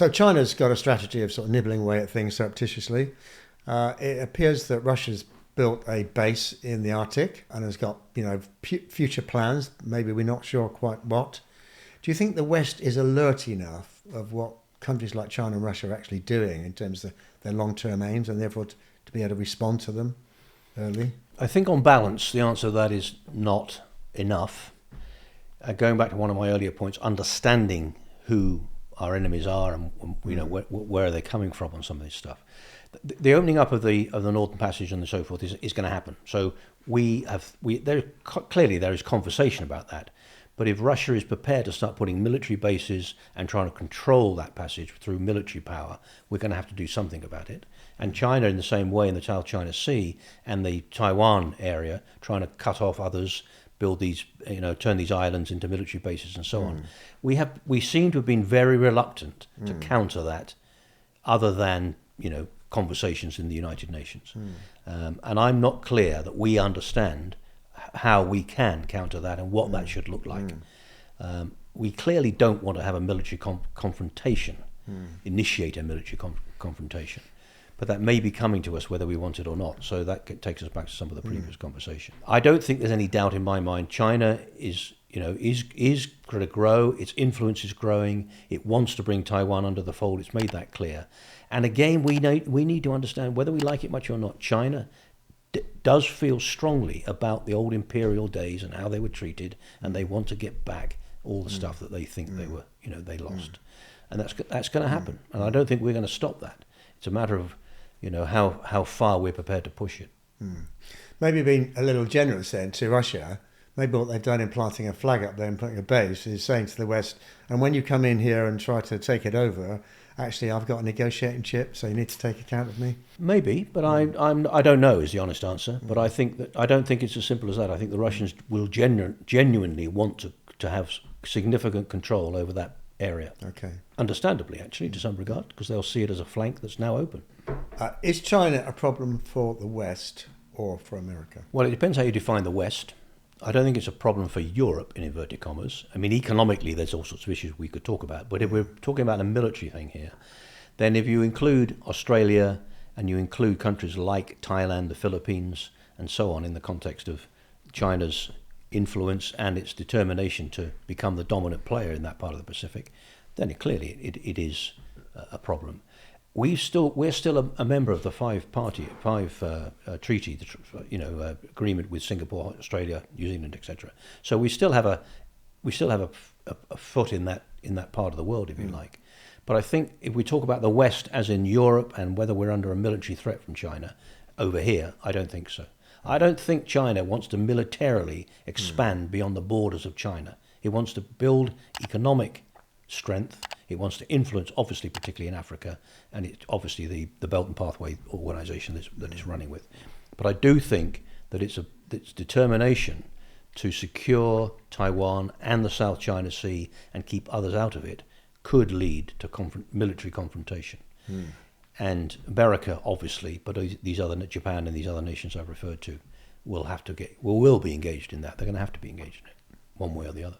So China's got a strategy of sort of nibbling away at things surreptitiously. It appears that Russia's built a base in the Arctic and has got, future plans. Maybe we're not sure quite what. Do you think the West is alert enough of what countries like China and Russia are actually doing in terms of their long-term aims, and therefore to be able to respond to them early? I think on balance, the answer to that is not enough. Going back to one of my earlier points, understanding who our enemies are and where are they coming from on some of this stuff. The opening up of the Northern Passage and so forth is going to happen. So clearly there is conversation about that. But if Russia is prepared to start putting military bases and trying to control that passage through military power, we're going to have to do something about it. And China, in the same way, in the South China Sea and the Taiwan area, trying to cut off others, build these, turn these islands into military bases and so on. We seem to have been very reluctant to counter that, other than, conversations in the United Nations. And I'm not clear that we understand how we can counter that and what that should look like. We clearly don't want to have a military confrontation, initiate a military confrontation. But that may be coming to us whether we want it or not. So that takes us back to some of the previous conversation. I don't think there's any doubt in my mind. China is going to grow. Its influence is growing. It wants to bring Taiwan under the fold. It's made that clear. And again, we need to understand, whether we like it much or not, China does feel strongly about the old imperial days and how they were treated, and they want to get back all the stuff that they think they were, they lost. And that's going to happen. And I don't think we're going to stop that. It's a matter of, how far we're prepared to push it. Maybe being a little generous then to Russia, maybe what they've done in planting a flag up there and putting a base is saying to the West, and when you come in here and try to take it over, actually I've got a negotiating chip, so you need to take account of me. Maybe, but I don't know is the honest answer. But I don't think it's as simple as that. I think the Russians will genuinely want to have significant control over that area. Okay. Understandably, actually, to some regard, because they'll see it as a flank that's now open. Is China a problem for the West or for America? Well, it depends how you define the West. I don't think it's a problem for Europe, in inverted commas. I mean, economically, there's all sorts of issues we could talk about. But if we're talking about a military thing here, then if you include Australia and you include countries like Thailand, the Philippines, and so on in the context of China's influence and its determination to become the dominant player in that part of the Pacific, then clearly it is a problem. We're still a member of the five treaty, agreement with Singapore, Australia, New Zealand, etc. So we still have a foot in that part of the world, if you like. But I think if we talk about the West as in Europe and whether we're under a military threat from China over here, I don't think so. I don't think China wants to militarily expand beyond the borders of China. It wants to build economic strength. It wants to influence, obviously, particularly in Africa, and it's obviously the Belt and Pathway organization that it's running with. But I do think that its determination to secure Taiwan and the South China Sea and keep others out of it could lead to military confrontation. And America, obviously, but these other, Japan and these other nations I've referred to, will be engaged in that. They're going to have to be engaged in it, one way or the other.